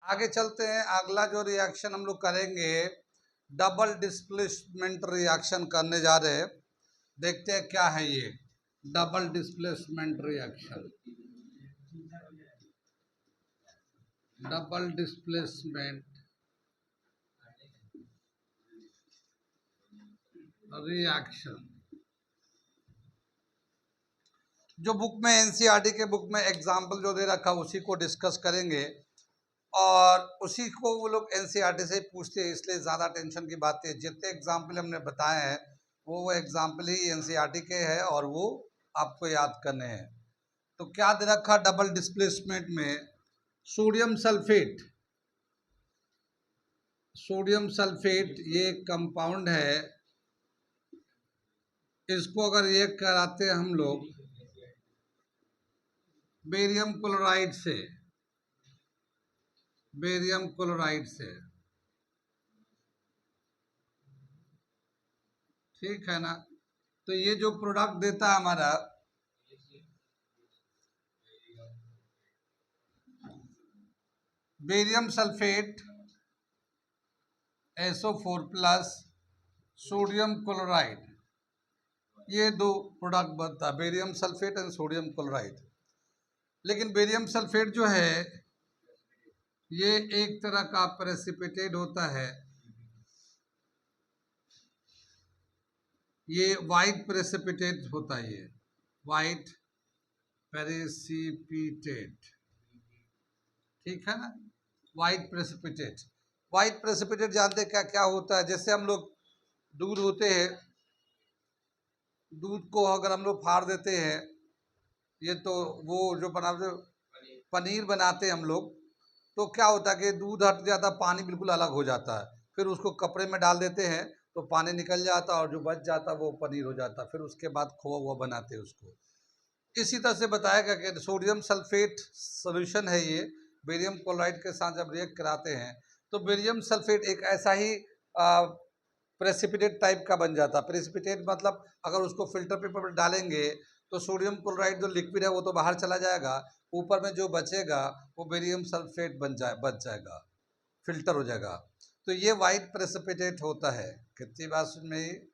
आगे चलते हैं। अगला जो रिएक्शन हम लोग करेंगे, डबल डिस्प्लेसमेंट रिएक्शन करने जा रहे हैं। देखते हैं क्या है ये double displacement reaction. Double displacement reaction जो बुक में एनसीईआरटी के बुक में एग्जाम्पल जो दे रखा उसी को डिस्कस करेंगे, और उसी को वो लोग एनसीईआरटी से पूछते हैं, इसलिए ज़्यादा टेंशन की बात है। जितने एग्जाम्पल हमने बताए हैं वो एग्जाम्पल ही एनसीईआरटी के हैं और वो आपको याद करने हैं। तो क्या दे रखा डबल डिस्प्लेसमेंट में, सोडियम सल्फेट। सोडियम सल्फेट ये कंपाउंड है, इसको अगर ये कराते हैं हम लोग बेरियम क्लोराइड से, बेरियम क्लोराइड से, ठीक है ना। तो ये जो प्रोडक्ट देता है हमारा barium sulphate SO4 plus sodium chloride, ये दो प्रोडक्ट बनता है barium sulphate and sodium chloride. लेकिन बेरियम सल्फेट जो है ये एक तरह का प्रेसिपिटेट होता है, ये वाइट प्रेसिपिटेट होता है, ये वाइट प्रेसिपिटेट, ठीक है ना। वाइट प्रेसिपिटेट, वाइट प्रेसिपिटेट जानते क्या क्या होता है। जैसे हम लोग दूध होते हैं, दूध को अगर हम लोग फाड़ देते हैं, ये तो वो जो बनाते पनीर बनाते हैं हम लोग, तो क्या होता है कि दूध हट जाता, पानी बिल्कुल अलग हो जाता है, फिर उसको कपड़े में डाल देते हैं तो पानी निकल जाता और जो बच जाता वो पनीर हो जाता, फिर उसके बाद खोआ हुआ बनाते हैं उसको। इसी तरह से बताया गया कि सोडियम सल्फेट सोल्यूशन है ये, बेरियम क्लोराइड के साथ जब रिएक्ट कराते हैं तो बेरियम सल्फेट एक ऐसा ही प्रेसिपिटेट टाइप का बन जाता। प्रेसिपिटेट मतलब अगर उसको फिल्टर पेपर पर डालेंगे तो सोडियम क्लोराइड जो लिक्विड है वो तो बाहर चला जाएगा, ऊपर में जो बचेगा वो बेरियम सल्फेट बच जाएगा, फिल्टर हो जाएगा। तो ये वाइट प्रेसिपिटेट होता है। कितनी बात सुन में,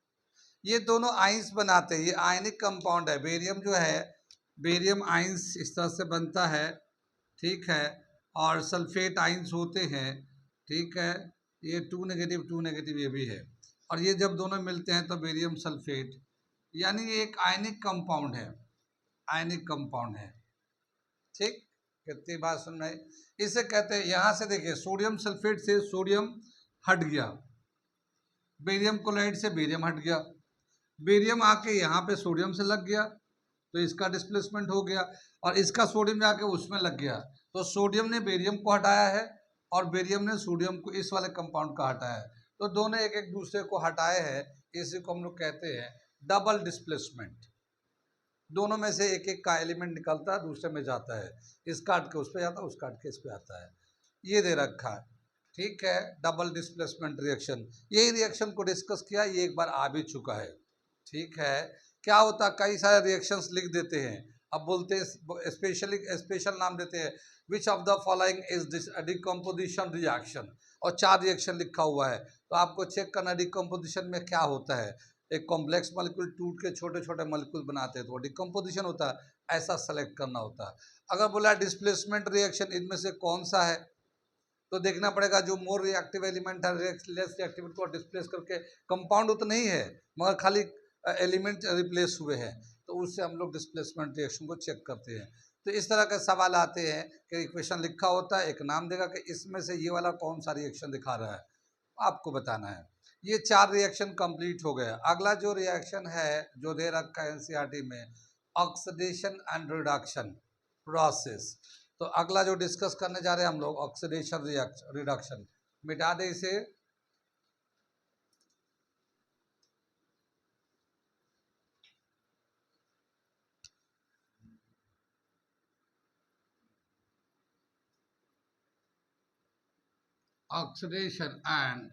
ये दोनों आइंस बनाते हैं, ये आयनिक कंपाउंड है। बेरियम जो है, बेरियम आइंस इस तरह से बनता है, ठीक है, और सल्फेट आइंस होते हैं, ठीक है। ये टू नेगेटिव ये भी है, और ये जब दोनों मिलते हैं तो बेरियम सल्फेट, यानी ये एक आयनिक कंपाउंड है, आयनिक कंपाउंड है, ठीक। कितनी बात सुन रहे, इसे कहते हैं, यहाँ से देखिए सोडियम सल्फेट से सोडियम हट गया, बेरियम क्लोराइड से बेरियम हट गया, बेरियम आके यहाँ पे सोडियम से लग गया तो इसका डिस्प्लेसमेंट हो गया, और इसका सोडियम जाके उसमें लग गया तो सोडियम ने बेरियम को हटाया है और बेरियम ने सोडियम को इस वाले कंपाउंड का हटाया है। तो दोनों एक एक दूसरे को हटाए हैं, इसी को हम लोग कहते हैं डबल डिस्प्लेसमेंट। दोनों में से एक एक का एलिमेंट निकलता है, दूसरे में जाता है, इस काट के उस पर जाता है, उस काट के इस पे आता है, ये दे रखा है, ठीक है। डबल डिस्प्लेसमेंट रिएक्शन, यही रिएक्शन को डिस्कस किया, ये एक बार आ भी चुका है, ठीक है। क्या होता, कई सारे रिएक्शंस लिख देते हैं, अब बोलते हैं स्पेशली स्पेशल नाम देते हैं, which of the following is decomposition reaction, और 4 रिएक्शन लिखा हुआ है, तो आपको चेक करना डिकम्पोजिशन में क्या होता है। एक कॉम्प्लेक्स मॉलिक्यूल टूट के छोटे छोटे मॉलिक्यूल बनाते हैं तो डिकम्पोजिशन होता है, ऐसा सेलेक्ट करना होता है। अगर बोला डिस्प्लेसमेंट रिएक्शन इनमें से कौन सा है, तो देखना पड़ेगा जो मोर रिएक्टिव एलिमेंट है लेस रिएक्टिव को डिस्प्लेस करके, कंपाउंड उतना ही है मगर खाली एलिमेंट रिप्लेस हुए हैं, तो उससे हम लोग डिस्प्लेसमेंट रिएक्शन को चेक करते हैं। तो इस तरह के सवाल आते हैं कि इक्वेशन लिखा होता है, एक नाम देगा कि इसमें से ये वाला कौन सा रिएक्शन दिखा रहा है, आपको बताना है। ये 4 रिएक्शन कंप्लीट हो गया। अगला जो रिएक्शन है जो दे रखा है एनसीईआरटी में, ऑक्सीडेशन एंड रिडक्शन प्रोसेस। तो अगला जो डिस्कस करने जा रहे हैं हम लोग ऑक्सीडेशन रिडक्शन, मिटा दे इसे, ऑक्सीडेशन एंड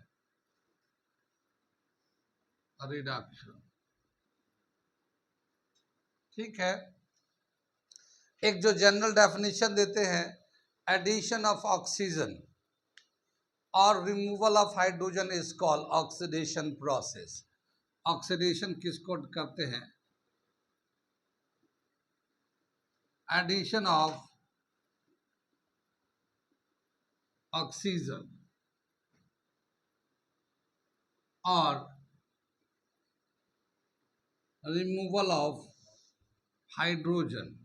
रिडक्शन, ठीक है। एक जो जनरल डेफिनेशन देते हैं, एडिशन ऑफ ऑक्सीजन, और removal of hydrogen is called oxidation process. Oxidation किसको करते हैं? एडिशन ऑफ ऑक्सीजन और removal of hydrogen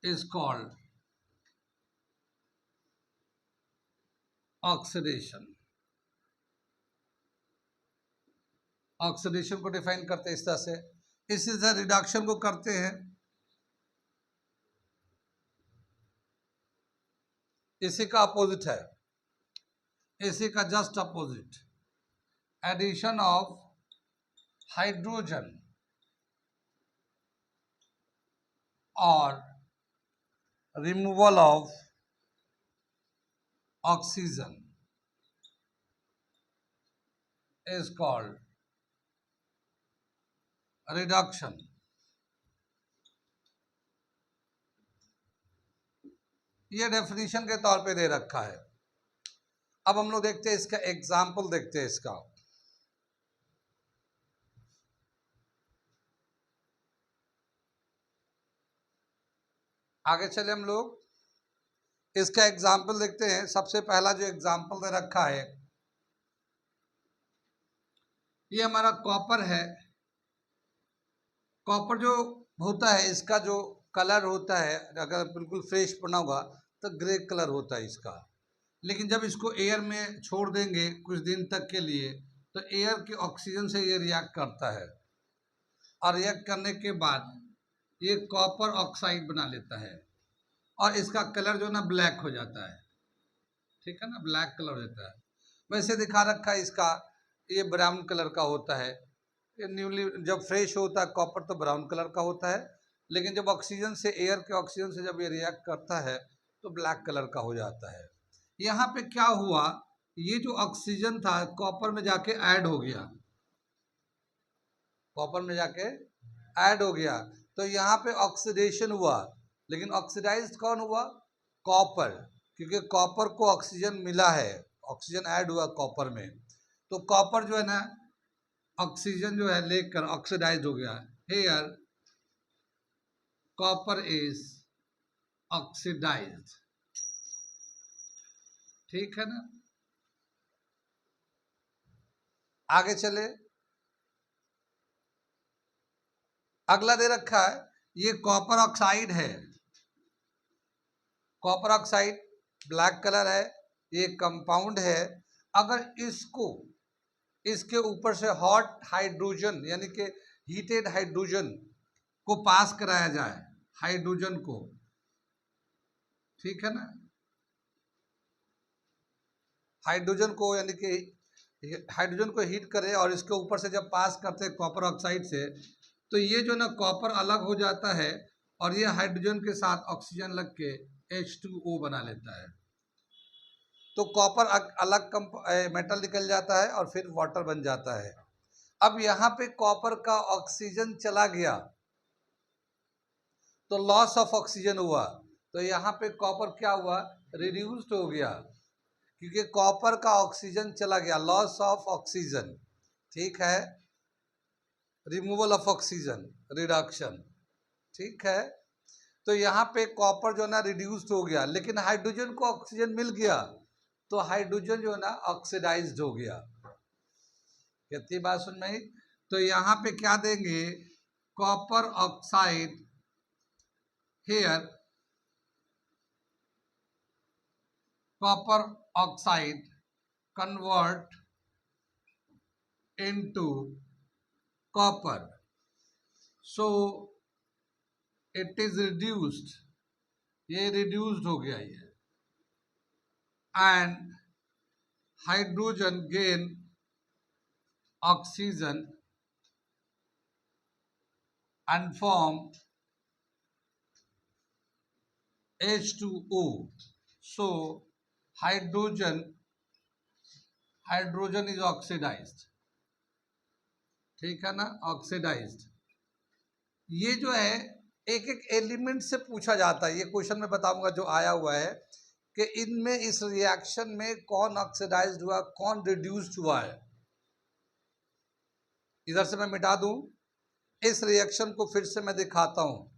is called oxidation. Oxidation को डिफाइन करते हैं इस तरह से। इसी तरह रिडक्शन को करते हैं, इसी का अपोजिट है, इसी का just opposite, addition of hydrogen और removal of oxygen is called reduction। ये डेफिनेशन के तौर पे दे रखा है। अब हम लोग देखते हैं इसका एग्जाम्पल, देखते हैं इसका। आगे चले हम लोग इसका एग्जाम्पल देखते हैं। सबसे पहला जो एग्जाम्पल दे रखा है, ये हमारा कॉपर है। कॉपर जो होता है, इसका जो कलर होता है, अगर बिल्कुल फ्रेश बना होगा तो ग्रे कलर होता है इसका। लेकिन जब इसको एयर में छोड़ देंगे कुछ दिन तक के लिए, तो एयर के ऑक्सीजन से ये रिएक्ट करता है, और रिएक्ट करने के बाद ये कॉपर ऑक्साइड बना लेता है, और इसका कलर जो ना ब्लैक हो जाता है। ठीक है ना, ब्लैक कलर हो जाता है। वैसे दिखा रखा है इसका, ये ब्राउन कलर का होता है। ये न्यूली जब फ्रेश होता है कॉपर तो ब्राउन कलर का होता है, लेकिन जब ऑक्सीजन से, एयर के ऑक्सीजन से जब ये रिएक्ट करता है तो ब्लैक कलर का हो जाता है। यहाँ पे क्या हुआ, ये जो ऑक्सीजन था कॉपर में जाके ऐड हो गया, कॉपर में जाके ऐड हो गया, तो यहाँ पे ऑक्सीडेशन हुआ। लेकिन ऑक्सीडाइज्ड कौन हुआ? कॉपर, क्योंकि कॉपर को ऑक्सीजन मिला है, ऑक्सीजन ऐड हुआ कॉपर में, तो कॉपर जो है ना ऑक्सीजन जो है लेकर ऑक्सीडाइज हो गया। Here copper is oxidised. ठीक है ना, आगे चले। अगला दे रखा है, ये कॉपर ऑक्साइड है। कॉपर ऑक्साइड ब्लैक कलर है, ये कंपाउंड है। अगर इसको, इसके ऊपर से हॉट हाइड्रोजन यानी कि हीटेड हाइड्रोजन को पास कराया जाए, हाइड्रोजन को, ठीक है ना, हाइड्रोजन को यानी कि हाइड्रोजन को हीट करे और इसके ऊपर से जब पास करते हैं कॉपर ऑक्साइड से, तो ये जो ना कॉपर अलग हो जाता है और ये हाइड्रोजन के साथ ऑक्सीजन लग के H2O बना लेता है। तो कॉपर अलग मेटल निकल जाता है और फिर वाटर बन जाता है। अब यहाँ पे कॉपर का ऑक्सीजन चला गया तो लॉस ऑफ ऑक्सीजन हुआ, तो यहाँ पे कॉपर क्या हुआ, रिड्यूस्ड हो गया, क्योंकि कॉपर का ऑक्सीजन चला गया, लॉस ऑफ ऑक्सीजन। ठीक है, रिमूवल ऑफ ऑक्सीजन, रिडक्शन। ठीक है, तो यहाँ पे कॉपर जो है ना रिड्यूस्ड हो गया, लेकिन हाइड्रोजन को ऑक्सीजन मिल गया तो हाइड्रोजन जो है ना ऑक्सीडाइज्ड हो गया। कितनी बात सुन में? तो यहाँ पे क्या देंगे, copper oxide, here copper oxide convert into copper, so it is reduced, ये रिड्यूस्ड हो गया ये, and hydrogen gain oxygen and form H2O. So hydrogen is oxidized। ठीक है ना, ऑक्सीडाइज्ड। ये जो है एक एक एलिमेंट से पूछा जाता है, ये क्वेश्चन में बताऊंगा जो आया हुआ है कि इनमें इस रिएक्शन में कौन ऑक्सीडाइज्ड हुआ, कौन रिड्यूस्ड हुआ है। इधर से मैं मिटा दूं, इस रिएक्शन को फिर से मैं दिखाता हूं।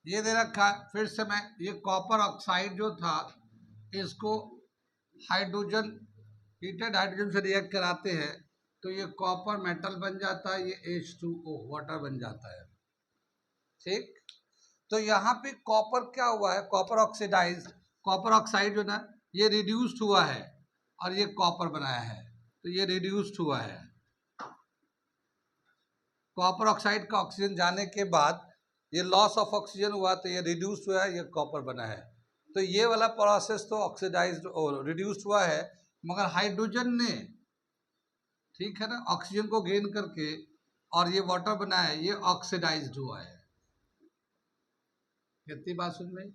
ये दे रखा है, फिर से मैं, ये कॉपर ऑक्साइड जो था इसको हाइड्रोजन, हीटेड हाइड्रोजन से रिएक्ट कराते हैं तो ये कॉपर मेटल बन जाता है, ये H2O वाटर बन जाता है। ठीक, तो यहाँ पे कॉपर क्या हुआ है, कॉपर ऑक्सीडाइज, कॉपर ऑक्साइड जो ना ये रिड्यूस्ड हुआ है और ये कॉपर बनाया है, तो ये रिड्यूस्ड हुआ है। कॉपर ऑक्साइड का ऑक्सीजन जाने के बाद ये लॉस ऑफ ऑक्सीजन हुआ तो ये रिड्यूस्ड हुआ है, ये कॉपर बना है। तो ये वाला प्रोसेस तो ऑक्सीडाइज्ड और रिड्यूस्ड हुआ है, मगर हाइड्रोजन ने, ठीक है ना, ऑक्सीजन को गेन करके और ये वाटर बना है, ये ऑक्सीडाइज्ड हुआ है। कितनी बात सुन में,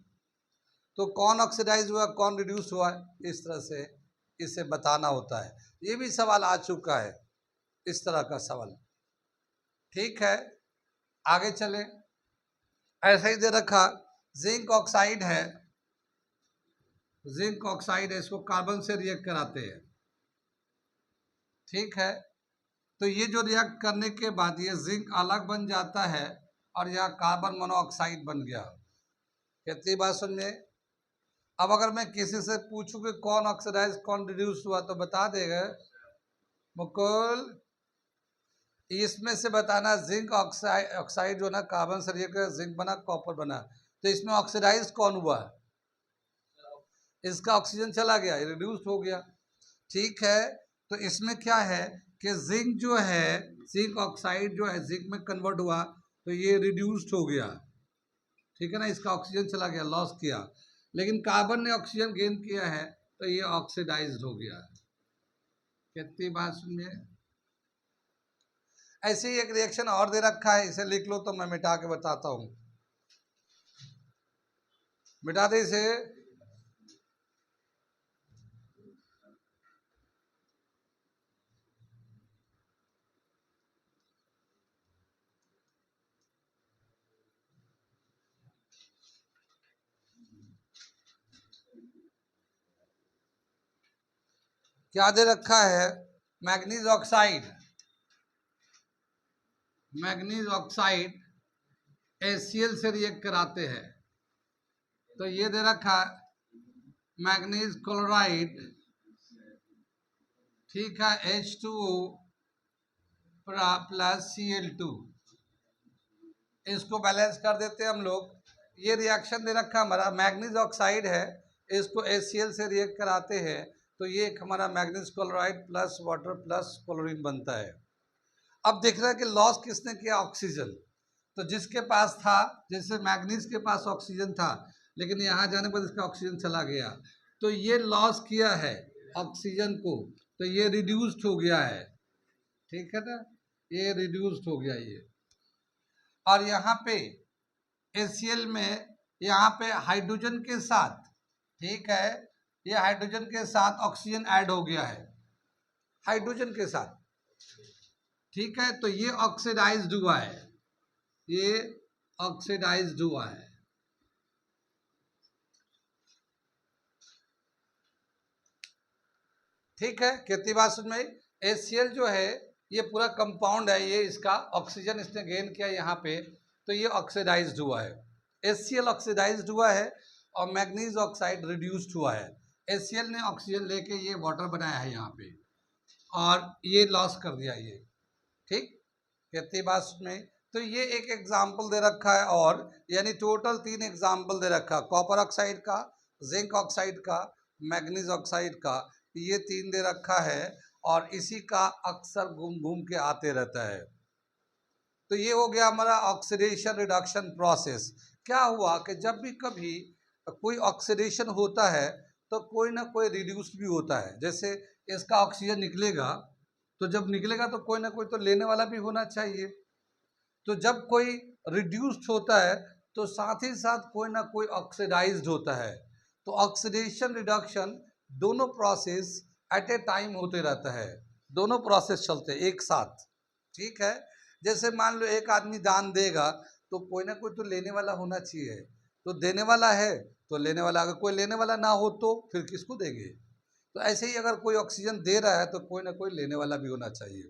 तो कौन ऑक्सीडाइज हुआ, कौन रिड्यूस हुआ, इस तरह से इसे बताना होता है। ये भी सवाल आ चुका है, इस तरह का सवाल। ठीक है, आगे चले। ऐसे ही दे रखा, जिंक ऑक्साइड है, जिंक ऑक्साइड है, इसको कार्बन से रिएक्ट कराते हैं। ठीक है, तो ये जो रिएक्ट करने के बाद ये जिंक अलग बन जाता है और यह कार्बन मोनोऑक्साइड बन गया। कितनी बात समझे। अब अगर मैं किसी से पूछूं कि कौन ऑक्सीडाइज कौन रिड्यूस हुआ तो बता देगा मुकुल, इसमें से बताना जिंक ऑक्साइड जो ना कार्बन से रिएक्ट कर जिंक बना, कॉपर बना, तो इसमें ऑक्सीडाइज कौन हुआ, इसका ऑक्सीजन चला गया, रिड्यूस हो गया। ठीक है, तो इसमें क्या है कि जिंक जो है, जिंक ऑक्साइड जो है जिंक में कन्वर्ट हुआ तो ये रिड्यूस्ड हो गया। ठीक है ना, इसका ऑक्सीजन चला गया, लॉस किया। लेकिन कार्बन ने ऑक्सीजन गेन किया है तो ये ऑक्सीडाइज्ड हो गया। कितनी बात सुनिए। ऐसे ही एक रिएक्शन और दे रखा है, इसे लिख लो तो मैं मिटा के बताता हूं। मिटा दे इसे। क्या दे रखा है, manganese oxide, manganese oxide HCl से रिएक्ट कराते हैं तो ये दे रखा मैग्नीज क्लोराइड, ठीक है, H2O प्लस Cl2, इसको बैलेंस कर देते हैं हम लोग। ये रिएक्शन दे रखा हमारा, मैग्नीज ऑक्साइड है, इसको HCl से रिएक्ट कराते हैं तो ये एक हमारा manganese chloride plus water plus chlorine बनता है। अब देख रहे हैं कि लॉस किसने किया, ऑक्सीजन। तो जिसके पास था, जैसे मैग्नीज के पास ऑक्सीजन था लेकिन यहाँ जाने पर इसका ऑक्सीजन चला गया तो ये लॉस किया है ऑक्सीजन को, तो ये रिड्यूस्ड हो गया है। ठीक है ना, ये रिड्यूस्ड हो गया ये। और यहाँ पे HCl में यहाँ पे हाइड्रोजन के साथ, ठीक है, ये हाइड्रोजन के साथ ऑक्सीजन ऐड हो गया है, हाइड्रोजन के साथ। ठीक है, तो ये ऑक्सीडाइज्ड हुआ है, ये ऑक्सीडाइज्ड हुआ है। ठीक है, कितनी बात समझ में। HCl जो है ये पूरा कंपाउंड है, ये इसका ऑक्सीजन इसने गेन किया यहाँ पे तो ये ऑक्सीडाइज्ड हुआ है। HCl ऑक्सीडाइज्ड हुआ है और मैग्नीज ऑक्साइड रिड्यूस्ड हुआ है। HCl ने ऑक्सीजन लेके ये वाटर बनाया है यहाँ पे और ये लॉस कर दिया ये। ठीक, कितनी बात में। तो ये एक एग्जाम्पल दे रखा है और यानी टोटल 3 एग्जाम्पल दे रखा है, कॉपर ऑक्साइड का, जिंक ऑक्साइड का, मैग्नीज ऑक्साइड का, ये 3 दे रखा है और इसी का अक्सर घूम घूम के आते रहता है। तो ये हो गया हमारा ऑक्सीडेशन रिडक्शन प्रोसेस। क्या हुआ कि जब भी कभी कोई ऑक्सीडेशन होता है तो कोई ना कोई रिड्यूस भी होता है। जैसे इसका ऑक्सीजन निकलेगा तो जब निकलेगा तो कोई ना कोई तो लेने वाला भी होना चाहिए। तो जब कोई रिड्यूस्ड होता है तो साथ ही साथ कोई ना कोई ऑक्सीडाइज्ड होता है। तो ऑक्सीडेशन रिडक्शन दोनों प्रोसेस एट ए टाइम होते रहता है, दोनों प्रोसेस चलते हैं एक साथ। ठीक है, जैसे मान लो एक आदमी दान देगा तो कोई ना कोई तो लेने वाला होना चाहिए, तो देने वाला है तो लेने वाला, अगर कोई लेने वाला ना हो तो फिर किसको देंगे। तो ऐसे ही अगर कोई ऑक्सीजन दे रहा है तो कोई ना कोई लेने वाला भी होना चाहिए।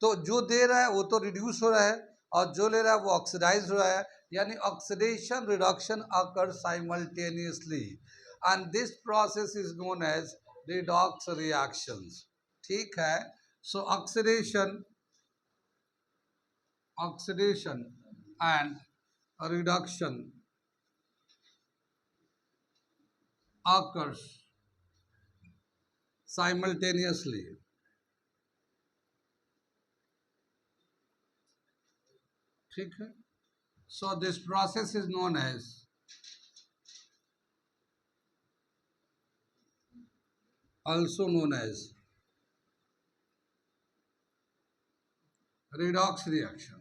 तो जो दे रहा है वो तो रिड्यूस हो रहा है और जो ले रहा है वो ऑक्सीडाइज हो रहा है, यानी oxidation reduction occur simultaneously and this process is known as redox reactions. ठीक है, so oxidation and reduction occurs simultaneously. ठीक है, so this process is known as also known as redox reaction.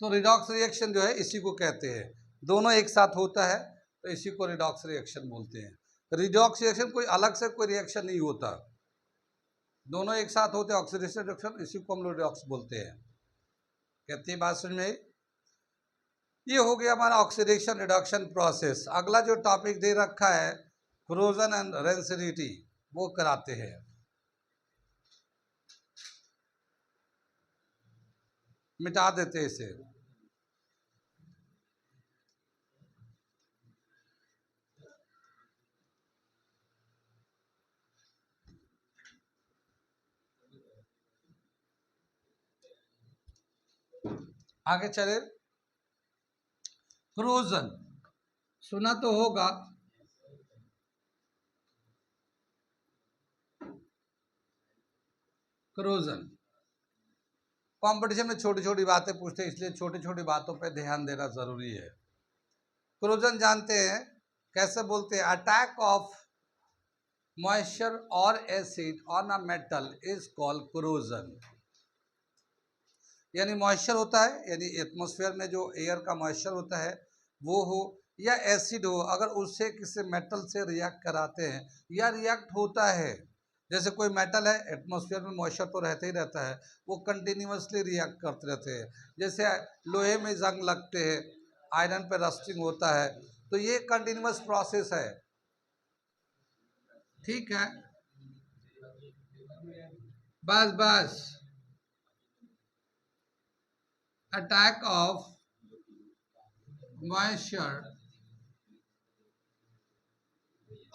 तो रिडॉक्स रिएक्शन जो है इसी को कहते हैं, दोनों एक साथ होता है तो इसी को रिडॉक्स रिएक्शन बोलते हैं। रिडॉक्स रिएक्शन कोई अलग से कोई रिएक्शन नहीं होता, दोनों एक साथ होते हैं, ऑक्सीडेशन रिडक्शन, इसी को हम लोग रिडॉक्स बोलते हैं। कहती है बात समझ में? ये हो गया हमारा ऑक्सीडेशन रिडक्शन प्रोसेस। अगला जो टॉपिक दे रखा है कोरोजन एंड रेंसिडिटी, वो कराते हैं। मिटा देते हैं इसे। आगे चले, कोरोजन सुना तो होगा, कोरोजन कंपटीशन में छोटी छोटी बातें पूछते हैं, इसलिए छोटी छोटी बातों पे ध्यान देना जरूरी है। कोरोजन जानते हैं कैसे बोलते हैं? अटैक ऑफ मॉइस्चर और acid on a metal is called corrosion. यानी मॉइस्चर होता है, यानी एटमॉस्फेयर में जो एयर का मॉइस्चर होता है वो हो या एसिड हो, अगर उससे किसी मेटल से रिएक्ट कराते हैं या रिएक्ट होता है, जैसे कोई मेटल है एटमॉस्फेयर में मॉइस्चर तो रहता ही रहता है, वो कंटिन्यूसली रिएक्ट करते रहते हैं। जैसे लोहे में जंग लगते हैं, आयरन पे रस्टिंग होता है, तो ये कंटिन्यूस प्रोसेस है। ठीक है, बस बस। अटैक ऑफ मॉइस्चर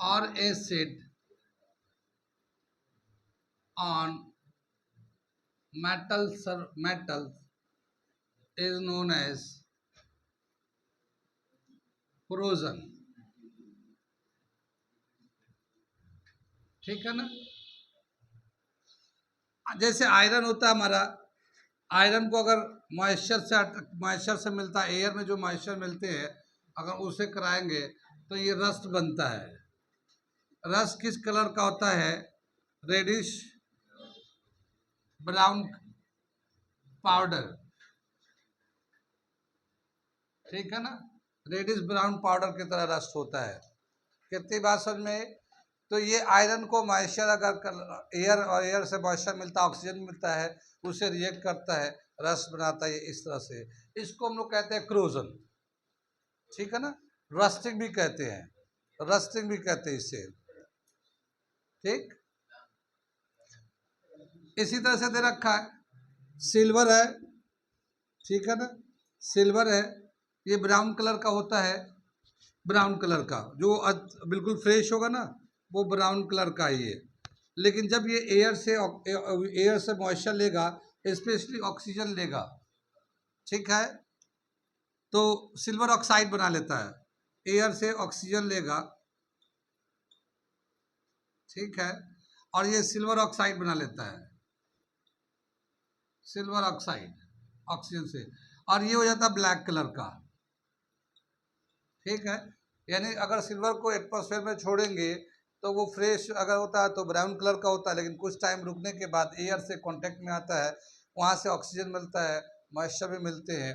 और acid on metal is known as corrosion। ठीक है ना? जैसे आयरन होता है हमारा, आयरन को अगर मॉइस्चर से मिलता है, एयर में जो मॉइस्चर मिलते हैं अगर उसे कराएंगे तो ये रस्ट बनता है। रस्ट किस कलर का होता है? Reddish brown powder. ठीक है ना, रेडिश ब्राउन पाउडर की तरह रस्ट होता है। कितनी बात समझ में? तो ये आयरन को मॉइस्चर अगर एयर और एयर से मॉइस्चर मिलता है, ऑक्सीजन मिलता है, उसे रिएक्ट करता है, रस्ट बनाता है इस तरह से, इसको हम लोग कहते हैं क्रोजन। ठीक है ना, रस्टिंग भी कहते हैं, रस्टिंग भी कहते हैं इसे। ठीक, इसी तरह से दे रखा है सिल्वर है। ठीक है ना, सिल्वर है, ये ब्राउन कलर का होता है, ब्राउन कलर का जो बिल्कुल फ्रेश होगा ना वो ब्राउन कलर का ही है। लेकिन जब ये एयर से मॉइस्चर लेगा, स्पेशली ऑक्सीजन लेगा, ठीक है, तो सिल्वर ऑक्साइड बना लेता है। एयर से ऑक्सीजन लेगा, ठीक है, और ये सिल्वर ऑक्साइड बना लेता है, सिल्वर ऑक्साइड ऑक्सीजन से, और ये हो जाता है ब्लैक कलर का। ठीक है, यानी अगर सिल्वर को एटमॉस्फेयर में छोड़ेंगे तो वो फ्रेश अगर होता है तो ब्राउन कलर का होता है, लेकिन कुछ टाइम रुकने के बाद एयर से कांटेक्ट में आता है, वहाँ से ऑक्सीजन मिलता है, मॉइस्चर भी मिलते हैं,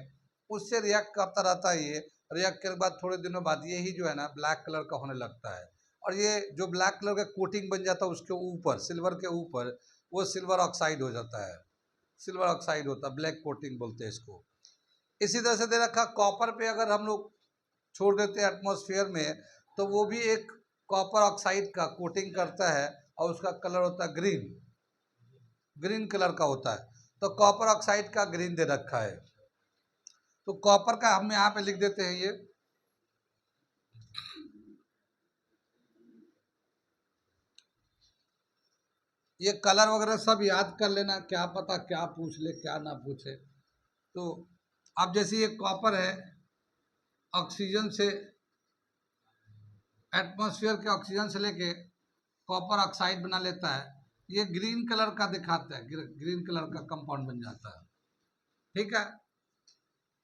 उससे रिएक्ट करता रहता है। ये रिएक्ट करने के बाद थोड़े दिनों बाद यही जो है ना ब्लैक कलर का होने लगता है। और ये जो ब्लैक कलर का कोटिंग बन जाता है उसके ऊपर, सिल्वर के ऊपर, वो सिल्वर ऑक्साइड हो जाता है। सिल्वर ऑक्साइड होता है, ब्लैक कोटिंग बोलते हैं इसको। इसी तरह से दे रखा कॉपर पे अगर हम लोग छोड़ देते हैं एटमॉस्फेयर में, तो वो भी एक कॉपर ऑक्साइड का कोटिंग करता है और उसका कलर होता है ग्रीन, ग्रीन कलर का होता है। तो कॉपर ऑक्साइड का ग्रीन दे रखा है। तो कॉपर का हम यहाँ पे लिख देते हैं ये कलर वगैरह सब याद कर लेना, क्या पता क्या पूछ ले क्या ना पूछे। तो अब जैसे ये कॉपर है, ऑक्सीजन से, एटमॉस्फेयर के ऑक्सीजन से लेके कॉपर ऑक्साइड बना लेता है, ये ग्रीन कलर का दिखाता है, ग्रीन कलर का कंपाउंड बन जाता है। ठीक है,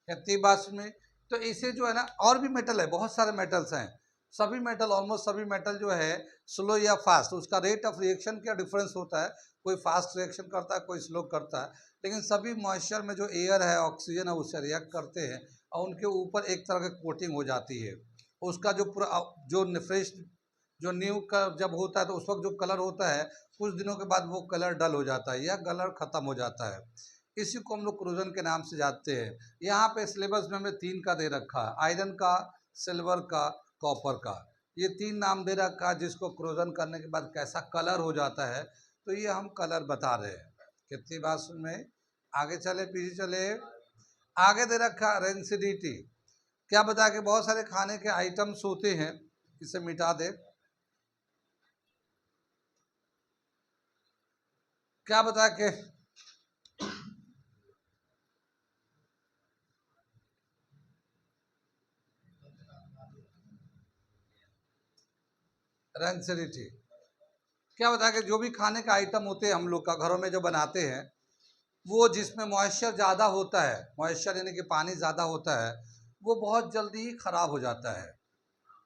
इतनी बात में। तो इसे जो है ना, और भी मेटल है, बहुत सारे मेटल्स हैं। सभी मेटल, ऑलमोस्ट सभी मेटल जो है स्लो या फास्ट, उसका रेट ऑफ रिएक्शन क्या डिफरेंस होता है, कोई फास्ट रिएक्शन करता है, कोई स्लो करता है, लेकिन सभी मॉइस्चर में जो एयर है, ऑक्सीजन है, उससे रिएक्ट करते हैं और उनके ऊपर एक तरह की कोटिंग हो जाती है। उसका जो पूरा जो फ्रेश, जो न्यू का जब होता है तो उस वक्त जो कलर होता है, कुछ दिनों के बाद वो कलर डल हो जाता है या कलर खत्म हो जाता है। इसी को हम लोग क्रोजन के नाम से जानते हैं। यहाँ पे सिलेबस में हमें 3 का दे रखा है, आयरन का, सिल्वर का, कॉपर का। ये 3 नाम दे रखा है, जिसको क्रोजन करने के बाद कैसा कलर हो जाता है, तो ये हम कलर बता रहे हैं। कितनी बात सुन में, आगे चले पीछे चले। आगे दे रखा रेंसिडिटी, क्या बता के बहुत सारे खाने के आइटम्स होते हैं, इसे मिटा दे। क्या बता के रेंसिडिटी क्या बता के, जो भी खाने का आइटम होते हैं हम लोग का घरों में जो बनाते हैं, वो जिसमें मॉइस्चर ज़्यादा होता है, मॉइस्चर यानी कि पानी ज़्यादा होता है, वो बहुत जल्दी ही ख़राब हो जाता है।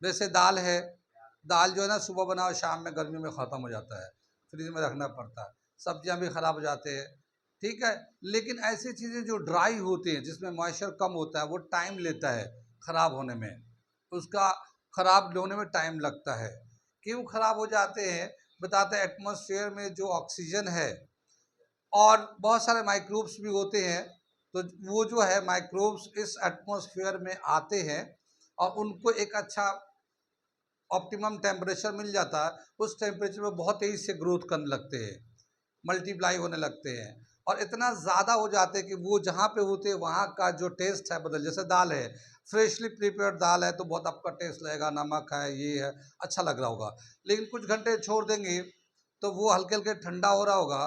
जैसे दाल है, दाल जो है ना सुबह बनाओ शाम में गर्मी में ख़त्म हो जाता है, फ्रिज में रखना पड़ता है। सब्जियां भी ख़राब हो जाते हैं। ठीक है, लेकिन ऐसी चीज़ें जो ड्राई होती हैं, जिसमें मॉइस्चर कम होता है, वो टाइम लेता है ख़राब होने में, उसका ख़राब होने में टाइम लगता है। क्यों ख़राब हो जाते हैं, बताते हैं। एटमॉस्फेयर में जो ऑक्सीजन है और बहुत सारे माइक्रोब्स भी होते हैं, तो वो जो है माइक्रोब्स इस एटमॉस्फेयर में आते हैं और उनको एक अच्छा ऑप्टिमम टेम्परेचर मिल जाता है। उस टेम्परेचर में बहुत तेज़ी से ग्रोथ करने लगते हैं, मल्टीप्लाई होने लगते हैं, और इतना ज़्यादा हो जाते हैं कि वो जहाँ पे होते हैं वहाँ का जो टेस्ट है बदल। जैसे दाल है, फ्रेशली प्रिपेयर्ड दाल है तो बहुत आपका टेस्ट लगेगा, नमक है, ये है, अच्छा लग रहा होगा। लेकिन कुछ घंटे छोड़ देंगे तो वो हल्के हल्के ठंडा हो रहा होगा,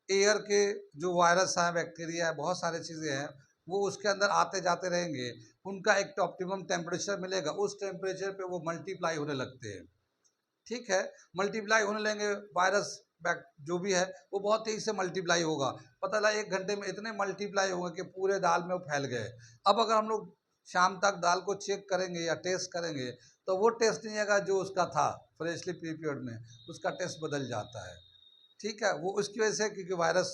एयर के जो वायरस है, बैक्टीरिया है, बहुत सारी चीज़ें हैं, वो उसके अंदर आते जाते रहेंगे। उनका एक ऑप्टिमम टेम्परेचर मिलेगा, उस टेम्परेचर पे वो मल्टीप्लाई होने लगते हैं। ठीक है, मल्टीप्लाई होने लगेंगे, वायरस बैक जो भी है वो बहुत तेज़ी से मल्टीप्लाई होगा। पता लगा 1 घंटे में इतने मल्टीप्लाई होंगे कि पूरे दाल में वो फैल गए। अब अगर हम लोग शाम तक दाल को चेक करेंगे या टेस्ट करेंगे, तो वो टेस्ट नहीं आएगा जो उसका था फ्रेशली प्रिपेयर्ड में, उसका टेस्ट बदल जाता है। ठीक है, वो उसकी वजह से, क्योंकि वायरस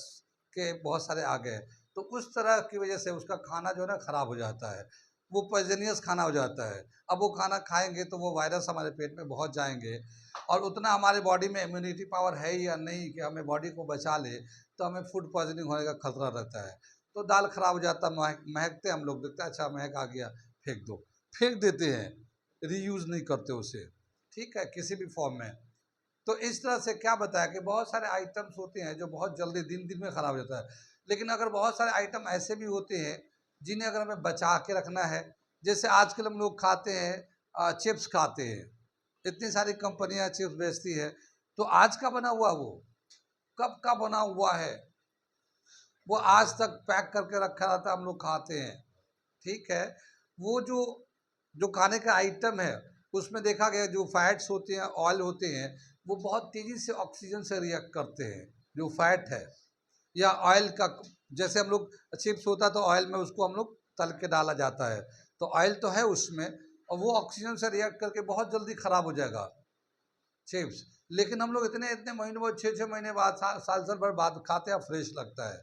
के बहुत सारे आ गए, तो उस तरह की वजह से उसका खाना जो है ना ख़राब हो जाता है, वो पॉइजनियस खाना हो जाता है। अब वो खाना खाएंगे तो वो वायरस हमारे पेट में पहुंच जाएंगे, और उतना हमारे बॉडी में इम्यूनिटी पावर है या नहीं कि हमें बॉडी को बचा ले, तो हमें फूड पॉइजनिंग होने का खतरा रहता है। तो दाल खराब हो जाता है, महकते हम लोग, देखते हैं अच्छा महक आ गया, फेंक दो, फेंक देते हैं, रीयूज़ नहीं करते उसे। ठीक है, किसी भी फॉर्म में। तो इस तरह से क्या बताया कि बहुत सारे आइटम्स होते हैं जो बहुत जल्दी दिन दिन में ख़राब हो जाता है। लेकिन अगर बहुत सारे आइटम ऐसे भी होते हैं जिन्हें अगर हमें बचा के रखना है, जैसे आजकल हम लोग खाते हैं, चिप्स खाते हैं, इतनी सारी कंपनियां चिप्स बेचती है, तो आज का बना हुआ वो, कब का बना हुआ है, वो आज तक पैक करके रखा रहता है, हम लोग खाते हैं। ठीक है, वो जो जो खाने का आइटम है, उसमें देखा गया जो फैट्स होते हैं, ऑयल होते हैं, वो बहुत तेज़ी से ऑक्सीजन से रिएक्ट करते हैं। जो फैट है या ऑयल का, जैसे हम लोग चिप्स होता है तो ऑयल में उसको हम लोग तल के डाला जाता है, तो ऑयल तो है उसमें, और वो ऑक्सीजन से रिएक्ट करके बहुत जल्दी ख़राब हो जाएगा। चिप्स। लेकिन हम लोग इतने इतने महीनों बाद, 6-6 महीने बाद, साल भर बाद खाते हैं, फ्रेश लगता है।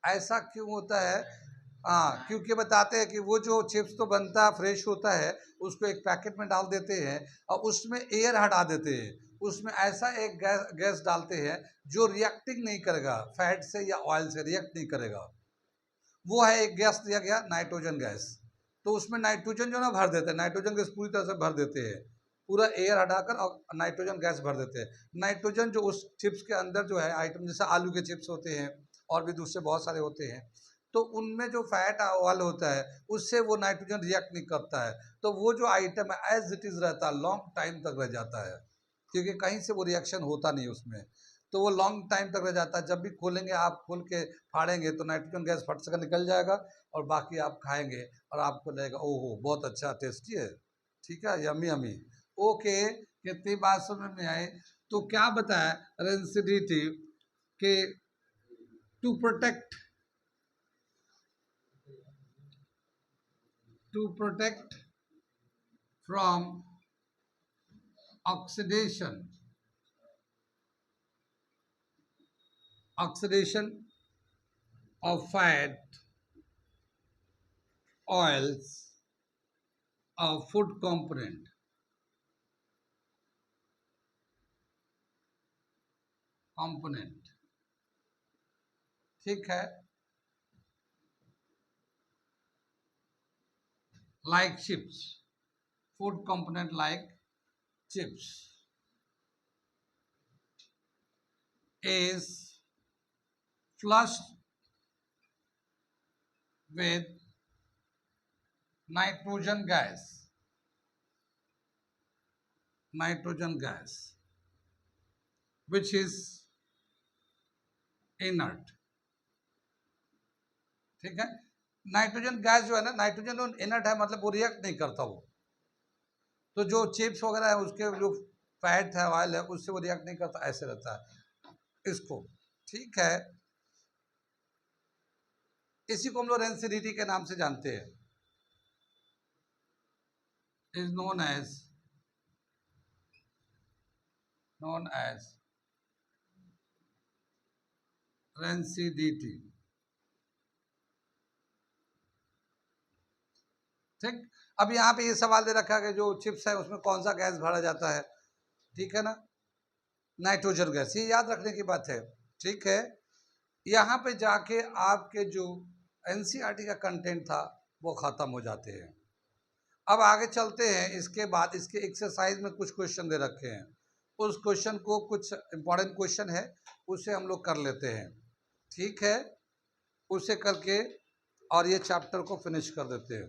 ऐसा क्यों होता है? हाँ, क्योंकि बताते हैं कि वो जो चिप्स तो बनता है, फ्रेश होता है, उसको एक पैकेट में डाल देते हैं और उसमें एयर हटा देते हैं। उसमें ऐसा एक गैस डालते हैं जो रिएक्टिंग नहीं करेगा, फैट से या ऑयल से रिएक्ट नहीं करेगा। वो है एक गैस दिया गया, नाइट्रोजन गैस। तो उसमें नाइट्रोजन जो ना भर देते हैं, नाइट्रोजन गैस पूरी तरह से भर देते हैं, पूरा एयर हटाकर और नाइट्रोजन गैस भर देते हैं। नाइट्रोजन जो उस चिप्स के अंदर जो है आइटम, जैसे आलू के चिप्स होते हैं और भी दूसरे बहुत सारे होते हैं, तो उनमें जो फैट ऑयल होता है उससे वो नाइट्रोजन रिएक्ट नहीं करता है, तो वो जो आइटम है एज इट इज रहता है, लॉन्ग टाइम तक रह जाता है, क्योंकि कहीं से वो रिएक्शन होता नहीं उसमें। तो वो लॉन्ग टाइम तक रह जाता है। जब भी खोलेंगे, आप खोल के फाड़ेंगे तो नाइट्रोजन गैस फट से निकल जाएगा और बाकी आप खाएंगे और आपको लगेगा ओहो बहुत अच्छा टेस्टी है। ठीक है, यमी यमी। ओके, कितनी बात समझ में आए? तो क्या बताया रेंसिडिटी के to protect from oxidation of fat, oils, or food component। ठीक है, like chips, food component like chips is flushed with nitrogen gas which is inert। ठीक है, नाइट्रोजन गैस जो है ना, नाइट्रोजन इनर्ट है, मतलब वो रिएक्ट नहीं करता वो। तो जो चिप्स वगैरह है उसके जो फैट है, ऑयल है, उससे वो रिएक्ट नहीं करता, ऐसे रहता है इसको। ठीक है, इसी को हम लोग रेंसिडिटी के नाम से जानते हैं, इज known as रेंसिडिटी। ठीक, अब यहाँ पे ये सवाल दे रखा है कि जो चिप्स है उसमें कौन सा गैस भरा जाता है? ठीक है ना, नाइट्रोजन गैस, ये याद रखने की बात है। ठीक है, यहाँ पे जाके आपके जो एनसीईआरटी का कंटेंट था वो खत्म हो जाते हैं। अब आगे चलते हैं, इसके बाद इसके एक्सरसाइज में कुछ क्वेश्चन दे रखे हैं, उस क्वेश्चन को, कुछ इंपॉर्टेंट क्वेश्चन है उसे हम लोग कर लेते हैं। ठीक है, उसे करके और ये चैप्टर को फिनिश कर देते हैं।